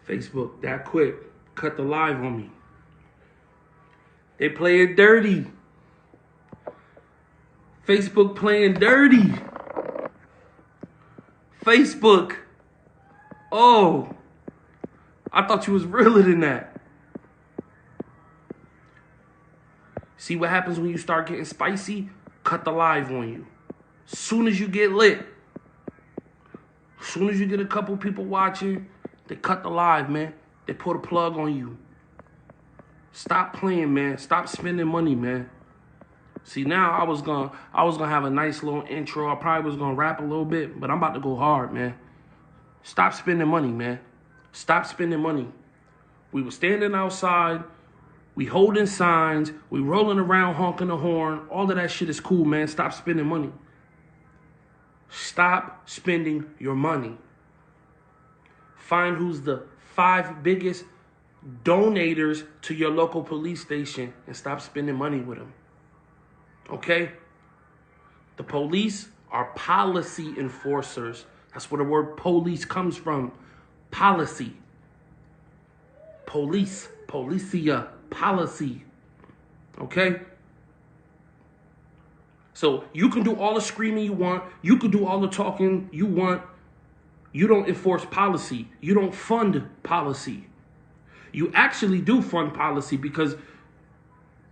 Facebook, that quick, cut the live on me. They play it dirty. Facebook playing dirty. Facebook. Oh, I thought you was realer than that. See what happens when you start getting spicy? Cut the live on you. Soon as you get lit, soon as you get a couple people watching, they cut the live, man. They put a plug on you. Stop playing, man. Stop spending money, man. See, now I was gonna have a nice little intro. I probably was gonna rap a little bit, but I'm about to go hard, man. Stop spending money, man. Stop spending money. We were standing outside, we holding signs, we rolling around honking the horn. All of that shit is cool, man. Stop spending money. Stop spending your money. Find who's the 5 biggest donators to your local police station and stop spending money with them. Okay? The police are policy enforcers. That's where the word police comes from. Policy. Police. Policia. Policy. Okay? So you can do all the screaming you want. You can do all the talking you want. You don't enforce policy. You don't fund policy. You actually do fund policy because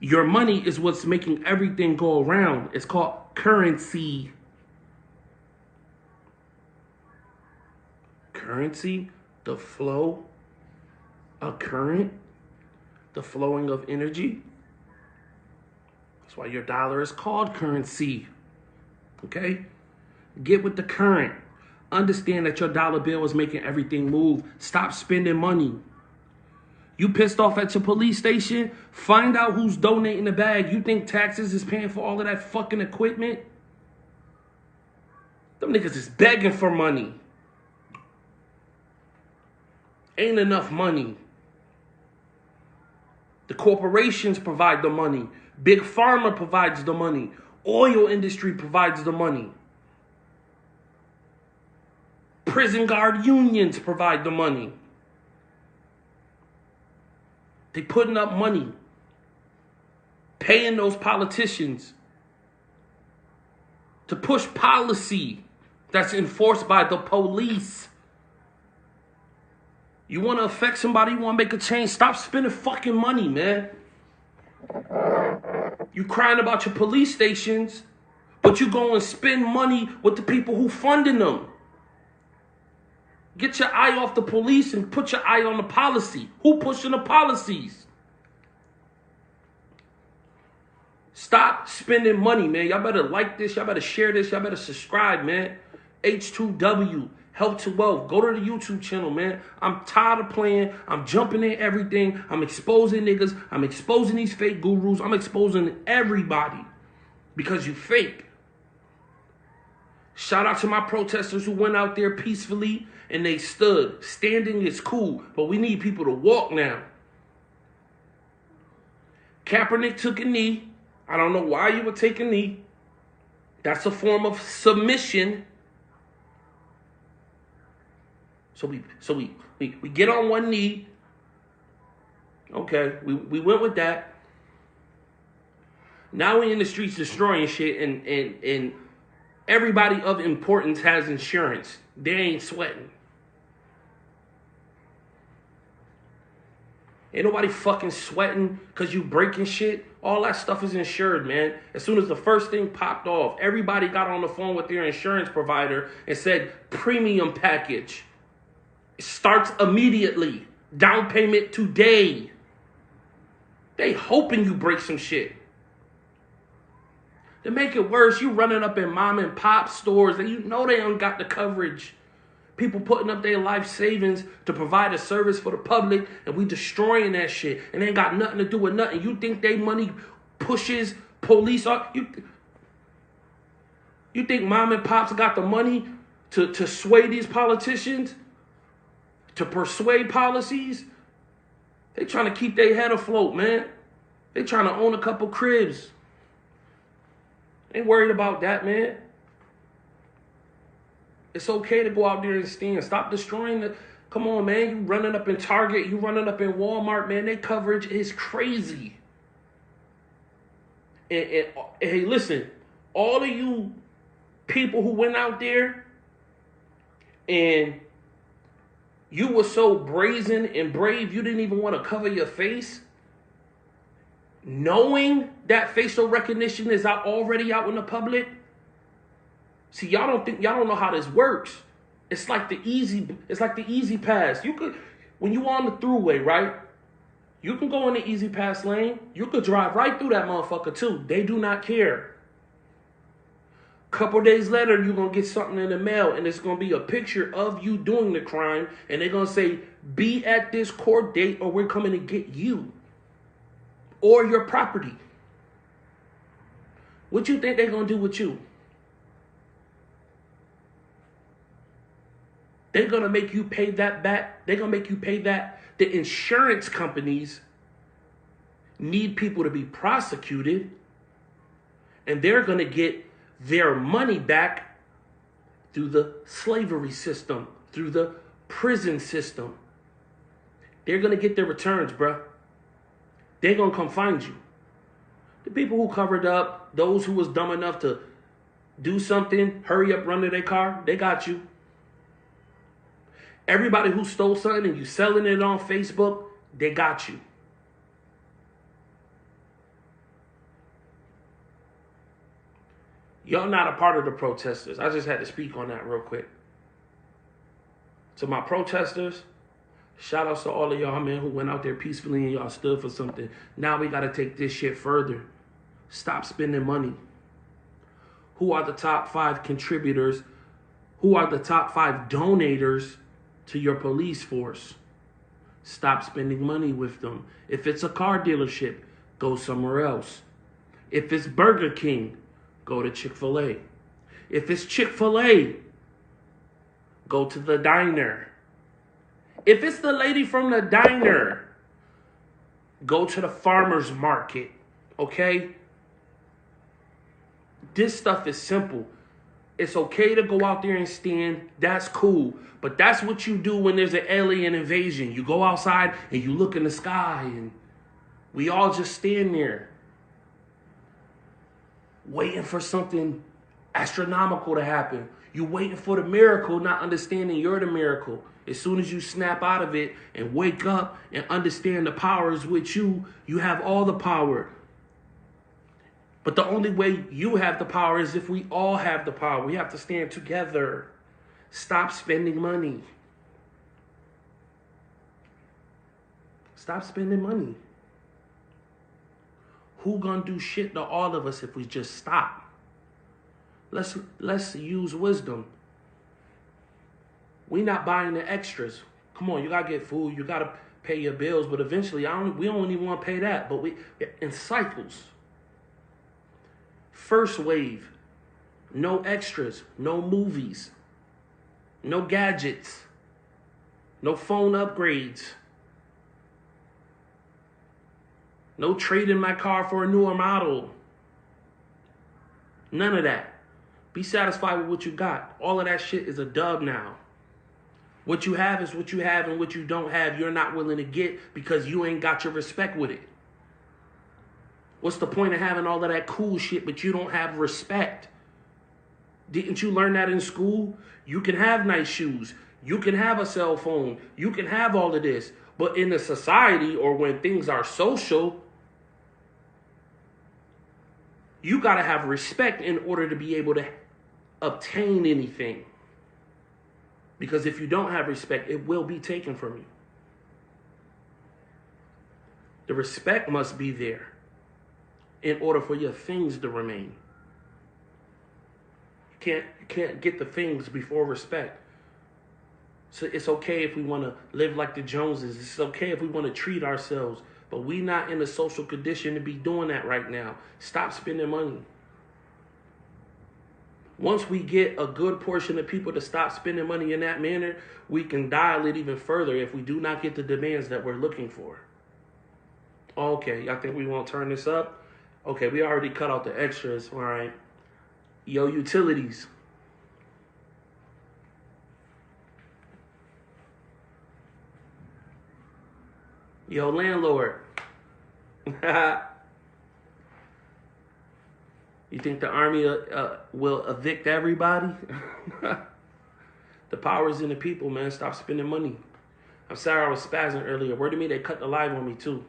your money is what's making everything go around. It's called currency. Currency, the flow, a current, the flowing of energy. That's why your dollar is called currency. Okay? Get with the current. Understand that your dollar bill is making everything move. Stop spending money. You pissed off at your police station? Find out who's donating the bag. You think taxes is paying for all of that fucking equipment? Them niggas is begging for money. Ain't enough money. The corporations provide the money. Big Pharma provides the money. Oil industry provides the money. Prison guard unions provide the money. They putting up money, paying those politicians to push policy that's enforced by the police. You want to affect somebody, you want to make a change, stop spending fucking money, man. You crying about your police stations, but you go and spend money with the people who funding them. Get your eye off the police and put your eye on the policy. Who pushing the policies? Stop spending money, man. Y'all better like this. Y'all better share this. Y'all better subscribe, man. H2W, Help to Wealth. Go to the YouTube channel, man. I'm tired of playing. I'm jumping in everything. I'm exposing niggas. I'm exposing these fake gurus. I'm exposing everybody because you fake. Shout out to my protesters who went out there peacefully and they stood. Standing is cool, but we need people to walk now. Kaepernick took a knee. I don't know why you would take a knee. That's a form of submission. So we get on one knee. Okay, we went with that. Now we in the streets destroying shit and everybody of importance has insurance. They ain't sweating. Ain't nobody fucking sweating because you breaking shit. All that stuff is insured, man. As soon as the first thing popped off, everybody got on the phone with their insurance provider and said, premium package. It starts immediately. Down payment today. They hoping you break some shit. To make it worse, you running up in mom and pop stores and you know they don't got the coverage. People putting up their life savings to provide a service for the public and we destroying that shit. And they ain't got nothing to do with nothing. You think they money pushes police up? You think mom and pops got the money to sway these politicians? To persuade policies? They trying to keep their head afloat, man. They trying to own a couple cribs. Ain't worried about that, man. It's okay to go out there and stand. Stop destroying the Come on, man. You running up in Target, you running up in Walmart, man. Their coverage is crazy. And hey, listen, all of you people who went out there and you were so brazen and brave, you didn't even want to cover your face, knowing that facial recognition is already out in the public. See, y'all don't know how this works. It's like the easy pass. You could, when you on the throughway, right? You can go in the easy pass lane. You could drive right through that motherfucker too. They do not care. Couple days later, you're going to get something in the mail, and it's going to be a picture of you doing the crime, and they're going to say, be at this court date or we're coming to get you or your property. What you think they're going to do with you? They're going to make you pay that back. They're going to make you pay that. The insurance companies need people to be prosecuted, and they're going to get their money back through the slavery system, through the prison system. They're going to get their returns, bruh. They're going to come find you. The people who covered up, those who was dumb enough to do something, hurry up, run to their car, they got you. Everybody who stole something and you selling it on Facebook, they got you. Y'all not a part of the protesters. I just had to speak on that real quick. To my protesters, shout outs to all of y'all, man, who went out there peacefully and y'all stood for something. Now we got to take this shit further. Stop spending money. Who are the top 5 contributors? Who are the top 5 donators to your police force? Stop spending money with them. If it's a car dealership, go somewhere else. If it's Burger King, go to Chick-fil-A. If it's Chick-fil-A, go to the diner. If it's the lady from the diner, go to the farmer's market, okay? This stuff is simple. It's okay to go out there and stand. That's cool. But that's what you do when there's an alien invasion. You go outside and you look in the sky and we all just stand there waiting for something astronomical to happen. You're waiting for the miracle, not understanding you're the miracle. As soon as you snap out of it and wake up and understand the power is with you, you have all the power. But the only way you have the power is if we all have the power. We have to stand together. Stop spending money. Stop spending money. Who gonna do shit to all of us if we just stop? Let's use wisdom. We not buying the extras. Come on, you gotta get food, you gotta pay your bills, but eventually we don't even want to pay that. But we in cycles. First wave, no extras, no movies, no gadgets, no phone upgrades. No trading my car for a newer model. None of that. Be satisfied with what you got. All of that shit is a dub now. What you have is what you have, and what you don't have, you're not willing to get because you ain't got your respect with it. What's the point of having all of that cool shit, but you don't have respect? Didn't you learn that in school? You can have nice shoes. You can have a cell phone. You can have all of this. But in a society or when things are social, you got to have respect in order to be able to obtain anything. Because if you don't have respect, it will be taken from you. The respect must be there in order for your things to remain. You can't get the things before respect. So it's okay if we want to live like the Joneses. It's okay if we want to treat ourselves. But we not in a social condition to be doing that right now. Stop spending money. Once we get a good portion of people to stop spending money in that manner, we can dial it even further if we do not get the demands that we're looking for. Okay, y'all think we won't turn this up? Okay, we already cut out the extras. All right. Yo, utilities. Yo, landlord. You think the army will evict everybody? The power's in the people, man. Stop spending money. I'm sorry I was spazzing earlier. Word to me, they cut the live on me, too.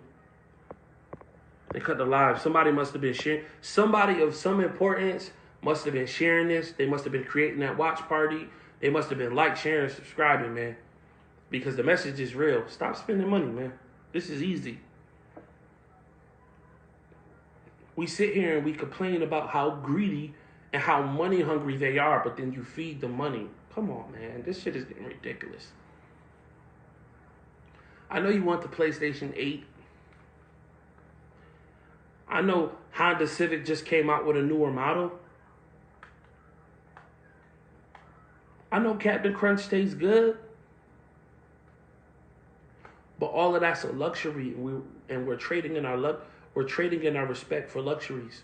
They cut the live. Somebody must have been sharing. Somebody of some importance must have been sharing this. They must have been creating that watch party. They must have been like, sharing, subscribing, man. Because the message is real. Stop spending money, man. This is easy. We sit here and we complain about how greedy and how money hungry they are, but then you feed the money. Come on, man. This shit is getting ridiculous. I know you want the PlayStation 8. I know Honda Civic just came out with a newer model. I know Captain Crunch tastes good. But all of that's a luxury, and we're trading in our respect for luxuries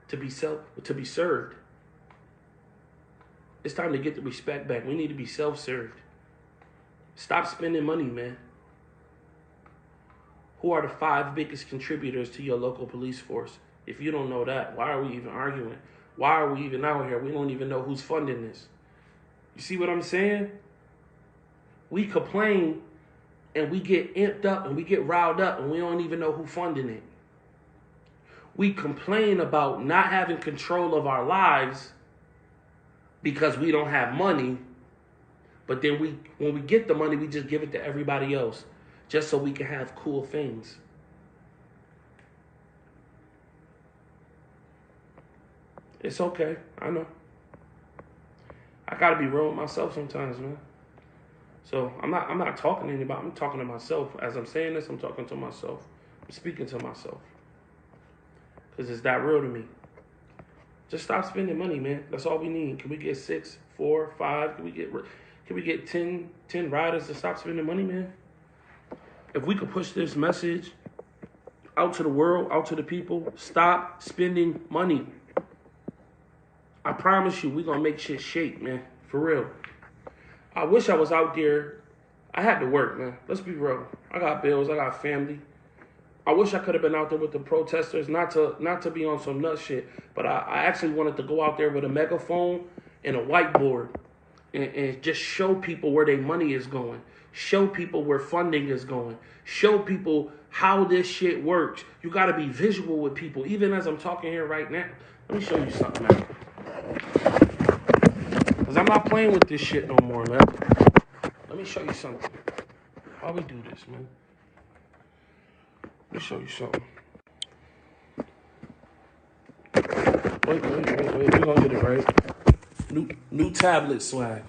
to be served. It's time to get the respect back. We need to be self-served. Stop spending money, man. Who are the 5 biggest contributors to your local police force? If you don't know that, why are we even arguing? Why are we even out here? We don't even know who's funding this. You see what I'm saying? We complain and we get amped up and we get riled up and we don't even know who's funding it. We complain about not having control of our lives because we don't have money, but then when we get the money, we just give it to everybody else just so we can have cool things. It's okay, I know. I gotta be real with myself sometimes, man. So I'm not talking to anybody. I'm talking to myself. As I'm saying this, I'm talking to myself. I'm speaking to myself. Because it's that real to me. Just stop spending money, man. That's all we need. Can we get 6, 4, 5? Can we get 10 riders to stop spending money, man? If we could push this message out to the world, out to the people, stop spending money. I promise you, we're going to make shit shake, man. For real. I wish I was out there. I had to work, man. Let's be real. I got bills. I got family. I wish I could have been out there with the protesters, not to be on some nut shit, but I actually wanted to go out there with a megaphone and a whiteboard and just show people where their money is going. Show people where funding is going. Show people how this shit works. You got to be visual with people. Even as I'm talking here right now, let me show you something, man. Because I'm not playing with this shit no more, man. Let me show you something. How we do this, man. Let me show you something. Wait. We're going to get it right. New tablet swag.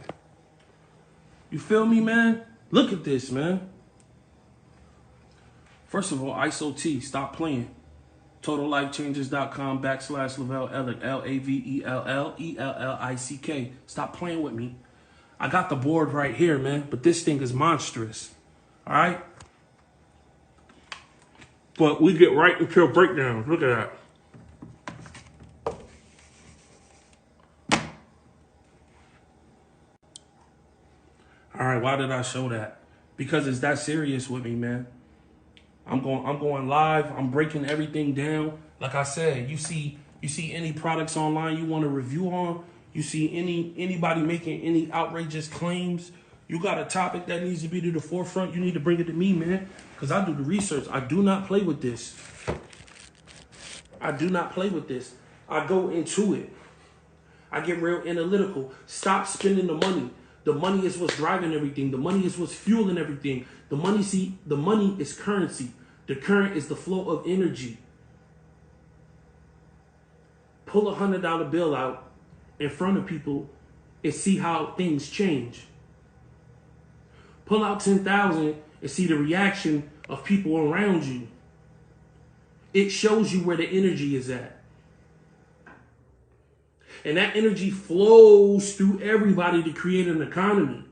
You feel me, man? Look at this, man. First of all, ISO T, stop playing. TotalLifeChangers.com/Lavelle Ellick, LAVELLELLICK. Stop playing with me. I got the board right here, man, but this thing is monstrous. All right? But we get right into a breakdown. Look at that. All right, why did I show that? Because it's that serious with me, man. I'm going live. I'm breaking everything down. Like I said, you see any products online you want to review on, you see anybody making any outrageous claims, you got a topic that needs to be to the forefront, you need to bring it to me, man, because I do the research. I do not play with this. I do not play with this. I go into it. I get real analytical. Stop spending the money. The money is what's driving everything. The money is what's fueling everything. The money is currency. The current is the flow of energy. Pull a $100 bill out in front of people and see how things change. Pull out 10,000 and see the reaction of people around you. It shows you where the energy is at. And that energy flows through everybody to create an economy.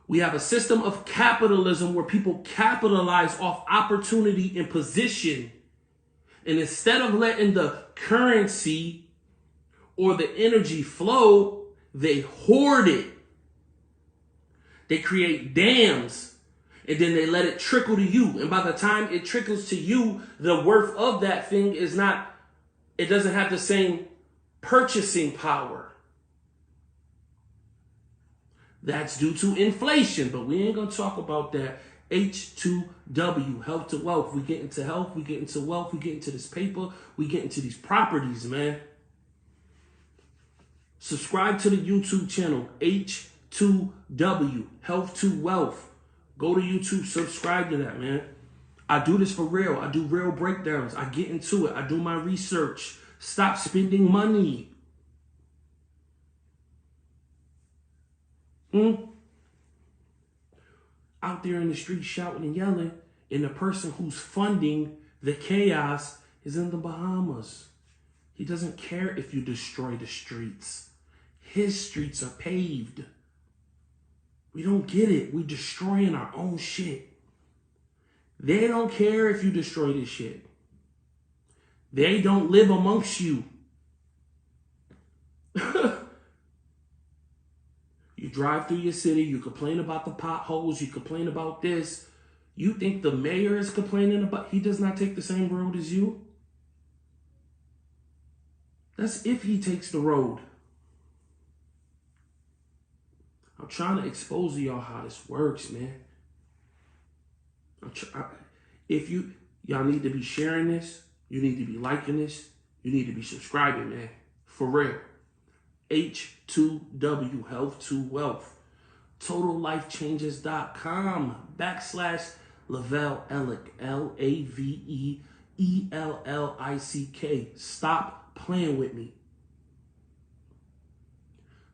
We have a system of capitalism where people capitalize off opportunity and position. And instead of letting the currency or the energy flow, they hoard it. They create dams, and then they let it trickle to you. And by the time it trickles to you, the worth of that thing is not, it doesn't have the same purchasing power. That's due to inflation, but we ain't gonna talk about that. H2W, health to wealth. We get into health, we get into wealth, we get into this paper, we get into these properties, man. Subscribe to the YouTube channel, H2W, health to wealth. Go to YouTube, subscribe to that, man. I do this for real. I do real breakdowns. I get into it. I do my research. Stop spending money. Out there in the street shouting and yelling, and the person who's funding the chaos is in the Bahamas. He doesn't care if you destroy the streets. His streets are paved. We don't get it. We destroying our own shit. They don't care if you destroy this shit. They don't live amongst you. You drive through your city, you complain about the potholes, you complain about this. You think the mayor is complaining about, he does not take the same road as you? That's if he takes the road. I'm trying to expose to y'all how this works, man. If y'all need to be sharing this, you need to be liking this, you need to be subscribing, man. For real. H2W, health to wealth. TotalLifeChanges.com/Lavelle Ellick, LAVEELLICK. Stop playing with me.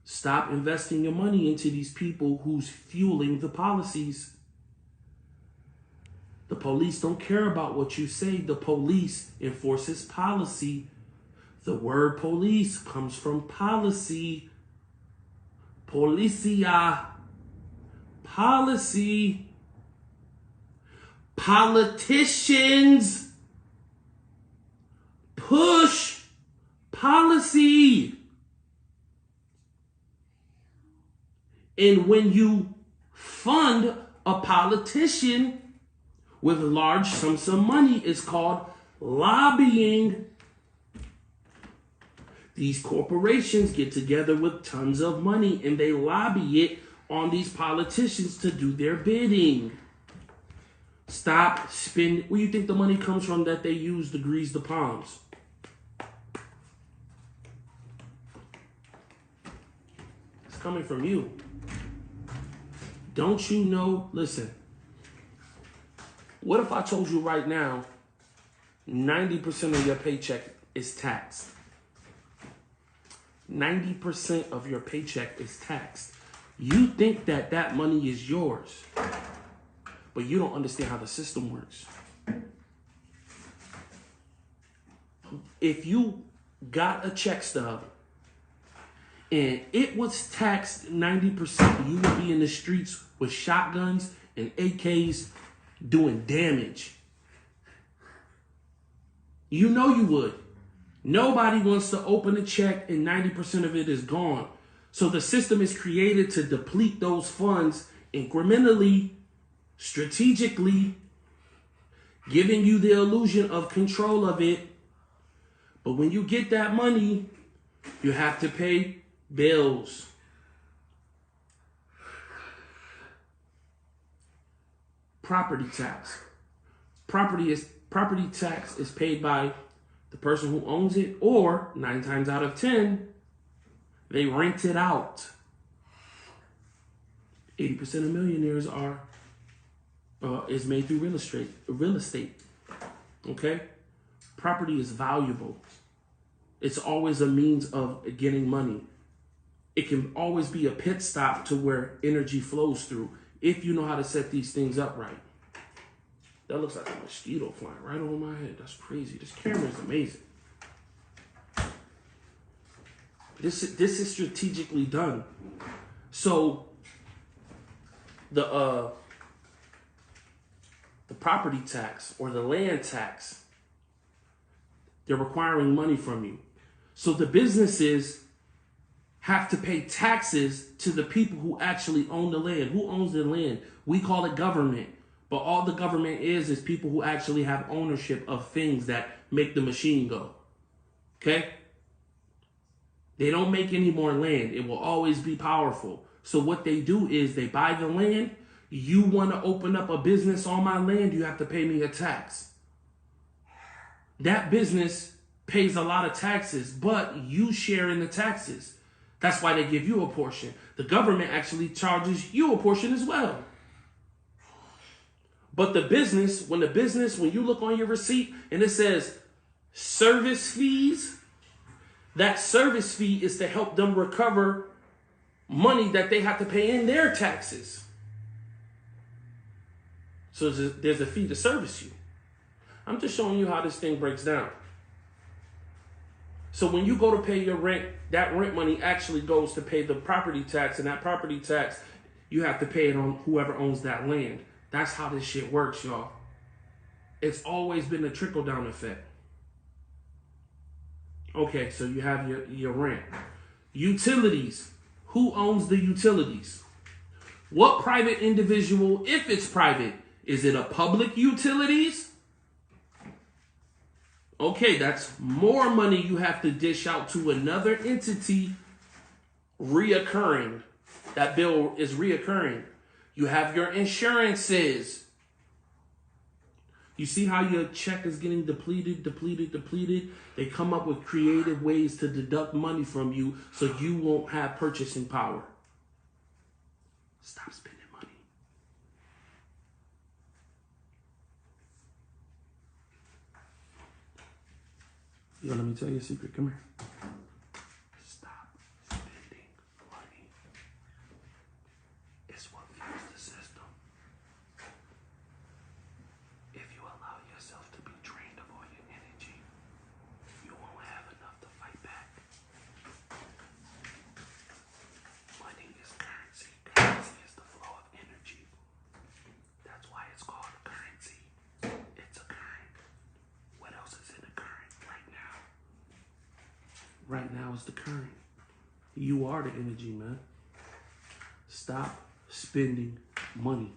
Stop investing your money into these people who's fueling the policies. The police don't care about what you say. The police enforces policy. The word police comes from policy. Policia. Policy. Politicians push policy. And when you fund a politician with large sums of money, it's called lobbying. These corporations get together with tons of money and they lobby it on these politicians to do their bidding. Stop spending. Where you think the money comes from that they use to grease the palms? It's coming from you. Don't you know? Listen. What if I told you right now, 90% of your paycheck is taxed? 90% of your paycheck is taxed. You think that that money is yours, but you don't understand how the system works. If you got a check stub and it was taxed 90%, you would be in the streets with shotguns and AKs doing damage. You know you would. Nobody wants to open a check and 90% of it is gone. So the system is created to deplete those funds incrementally, strategically, giving you the illusion of control of it. But when you get that money, you have to pay bills. Property tax. Property tax is paid by the person who owns it, or 9 times out of 10, they rent it out. 80% of millionaires is made through real estate. Okay? Property is valuable. It's always a means of getting money. It can always be a pit stop to where energy flows through if you know how to set these things up right. That looks like a mosquito flying right over my head. That's crazy. This camera is amazing. This is strategically done. So the property tax or the land tax, they're requiring money from you. So the businesses have to pay taxes to the people who actually own the land. Who owns the land? We call it government. But all the government is people who actually have ownership of things that make the machine go. Okay? They don't make any more land. It will always be powerful. So what they do is they buy the land. You want to open up a business on my land, you have to pay me a tax. That business pays a lot of taxes, but you share in the taxes. That's why they give you a portion. The government actually charges you a portion as well. But the business, when you look on your receipt and it says service fees, that service fee is to help them recover money that they have to pay in their taxes. So there's a fee to service you. I'm just showing you how this thing breaks down. So when you go to pay your rent, that rent money actually goes to pay the property tax, and that property tax, you have to pay it on whoever owns that land. That's how this shit works, y'all. It's always been a trickle-down effect. Okay, so you have your rent. Utilities. Who owns the utilities? What private individual, if it's private, is it a public utilities? Okay, that's more money you have to dish out to another entity reoccurring. That bill is reoccurring. You have your insurances. You see how your check is getting depleted? They come up with creative ways to deduct money from you so you won't have purchasing power. Stop spending money. Yo, let me tell you a secret. Come here. Stop spending money. It's what fuels the system. If you allow yourself to be drained of all your energy, you won't have enough to fight back. Money is currency. Currency is the flow of energy. That's why it's called a currency. It's a current. What else is in the current right now? Right now is the current. You are the energy, man. Stop spending money.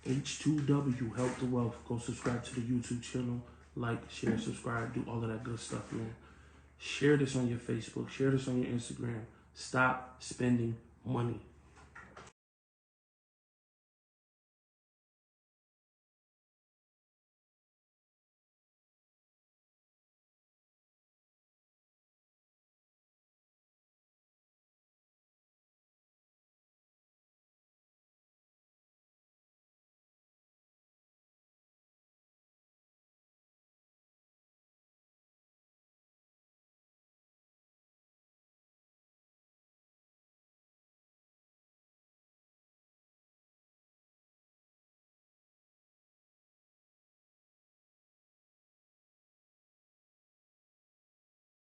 H2W, Help the Wealth. Go subscribe to the YouTube channel. Like, share, subscribe, do all of that good stuff, man. Share this on your Facebook. Share this on your Instagram. Stop spending money.